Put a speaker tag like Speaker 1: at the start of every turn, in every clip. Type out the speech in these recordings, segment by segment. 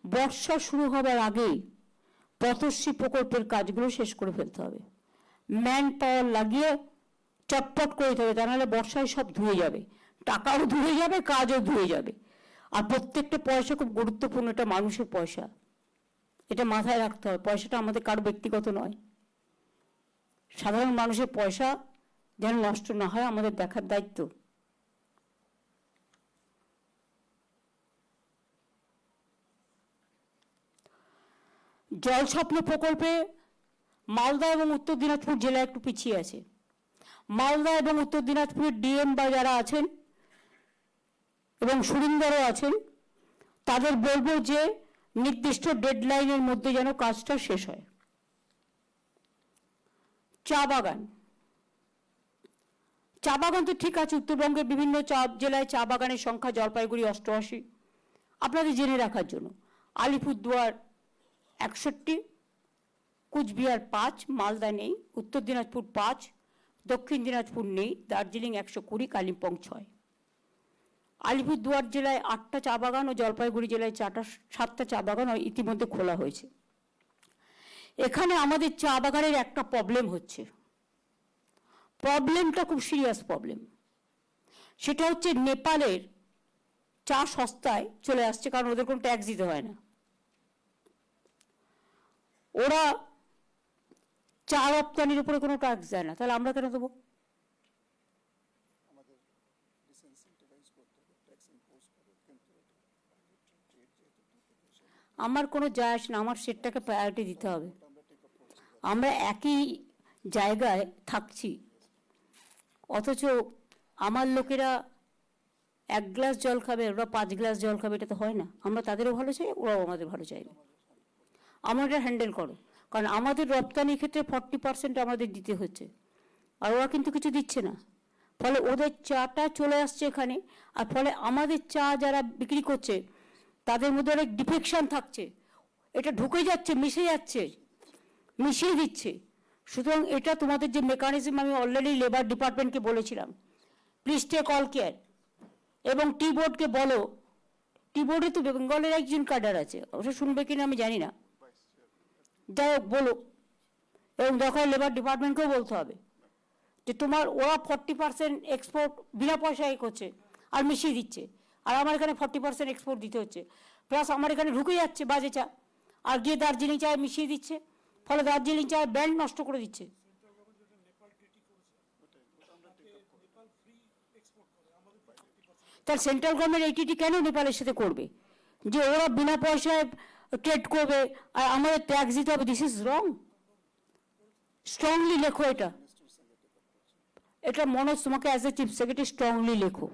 Speaker 1: বর্ষা শুরু হবার আগেই পথশ্রী প্রকল্পের কাজগুলো শেষ করে ফেলতে হবে। ম্যান পাওয়ার লাগিয়ে চটপট করে দিতে হবে, তা নাহলে বর্ষায় সব ধুয়ে যাবে, টাকাও ধুয়ে যাবে, কাজও ধুয়ে যাবে। আর প্রত্যেকটা পয়সা খুব গুরুত্বপূর্ণ, এটা মানুষের পয়সা, এটা মাথায় রাখতে হবে। পয়সাটা আমাদের কারো ব্যক্তিগত নয়, সাধারণ মানুষের পয়সা যেন নষ্ট না হয় আমাদের দেখার দায়িত্ব। জল স্বপ্ন প্রকল্পে মালদা এবং উত্তর দিনাজপুর জেলা একটু পিছিয়ে আছে। মালদা এবং উত্তর দিনাজপুরের ডিএম বা যারা আছেন এবং সুরিন্দরও আছেন, তাদের বলবো যে নির্দিষ্ট ডেডলাইনের মধ্যে যেন কাজটা শেষ হয়। চা বাগান, চা বাগান তো ঠিক আছে, উত্তরবঙ্গের বিভিন্ন জেলায় চা বাগানের সংখ্যা, জলপাইগুড়ি 88, আপনাদের জেনে রাখার জন্য। আলিপুরদুয়ার 61, কুচবিহার 5, মালদা নেই, উত্তর দিনাজপুর 5, দক্ষিণ দিনাজপুর নেই, দার্জিলিং 120, কালিম্পং 6। আলিপুরদুয়ার জেলায় 8টা চা বাগান ও জলপাইগুড়ি জেলায় 7টা চা বাগান ইতিমধ্যে খোলা হয়েছে। এখানে আমাদের চা বাগানের একটা প্রবলেম হচ্ছে, প্রবলেমটা খুব সিরিয়াস প্রবলেম। সেটা হচ্ছে নেপালের চা সস্তায় চলে আসছে, কারণ ওদের কোনো ট্যাক্স দিতে হয় না। ওরা চা রপ্তানির উপরে কোনো ট্যাক্স দেয় না, তাহলে আমরা কেন দেবো? আমার কোনো যায় আসে না, আমার সেটটাকে প্রায়োরিটি দিতে হবে। আমরা একই জায়গায় থাকছি, অথচ আমার লোকেরা 1 গ্লাস জল খাবে, ওরা 5 গ্লাস জল খাবে, এটা তো হয় না। আমরা তাদেরও ভালো চাই, ওরাও আমাদের ভালো চাইবে। আমরা এটা হ্যান্ডেল করো, কারণ আমাদের রপ্তানির ক্ষেত্রে 40% আমাদের দিতে হচ্ছে, আর ওরা কিন্তু কিছু দিচ্ছে না। ফলে ওদের চাটা চলে আসছে এখানে, আর ফলে আমাদের চা যারা বিক্রি করছে তাদের মধ্যে অনেক ডিফেকশন থাকছে, এটা ঢুকে যাচ্ছে, মিশিয়ে দিচ্ছে। সুতরাং এটা তোমাদের যে মেকানিজম, আমি অলরেডি লেবার ডিপার্টমেন্টকে বলেছিলাম, প্লিজ টেক অল কেয়ার। এবং টি বোর্ডকে বলো, টি বোর্ডে তো বেঙ্গলের একজন কাডার আছে, ওটা শুনবে কিনা আমি জানি না, যাই হোক বলো। এবং দরকার লেবার ডিপার্টমেন্টকেও বলতে হবে যে তোমার ওরা 40% এক্সপোর্ট বিনা পয়সায় করছে আর মিশিয়ে দিচ্ছে, আর আমার এখানে 40% এক্সপোর্ট দিতে হচ্ছে, প্লাস আমার এখানে ঢুকে যাচ্ছে বাজে চা, আর গিয়ে দার্জিলিং চায় মিশিয়ে দিচ্ছে, ফলে দার্জিলিং চায় ব্র্যান্ড নষ্ট করে দিচ্ছে। তার সেন্ট্রাল গভর্নমেন্ট এইটি কেন নেপালের সাথে করবে, যে ওরা বিনা পয়সায় ট্রেড করবে আর আমাদের ট্যাক্স দিতে হবে? This is wrong. স্ট্রংলি লেখো এটা, এটা মনোজ তোমাকে as a chief secretary strongly লেখো।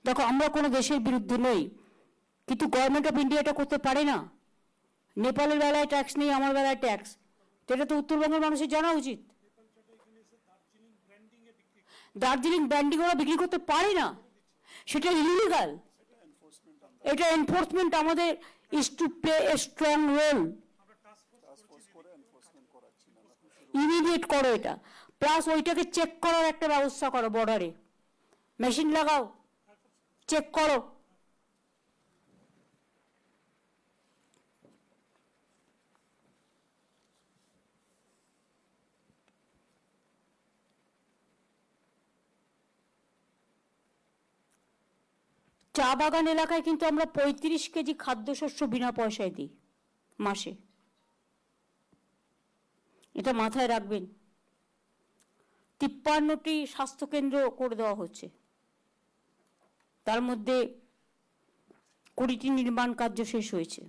Speaker 1: দেখো, আমরা কোনো দেশের বিরুদ্ধে নই, কিন্তু গভর্নমেন্ট অফ ইন্ডিয়া এটা করতে পারে না। নেপালের বেলায় ট্যাক্স নেই, আমার বেলায় ট্যাক্স, এটা তো উত্তরবঙ্গের মানুষের জানা উচিত। দার্জিলিং ব্র্যান্ডিং ওরা বিক্রি করতে পারে না, সেটা ইলিগাল। এটা এনফোর্সমেন্ট আমাদের is to play a strong role. Immediate করো এটা, প্লাস ওইটাকে চেক করার একটা ব্যবস্থা করো, বর্ডারে মেশিন লাগাও, চেক করো। চা বাগান এলাকায় কিন্তু আমরা 35 কেজি খাদ্যশস্য বিনা পয়সায় দিই মাসে, এটা মাথায় রাখবেন। 53টি স্বাস্থ্যকেন্দ্র করে দেওয়া হচ্ছে, তার মধ্যে 20টি নির্মাণ কার্য শেষ হয়েছে,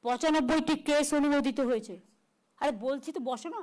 Speaker 1: 95টি কেস অনুমোদিত হয়েছে। আরে বলছি তো, বসো না।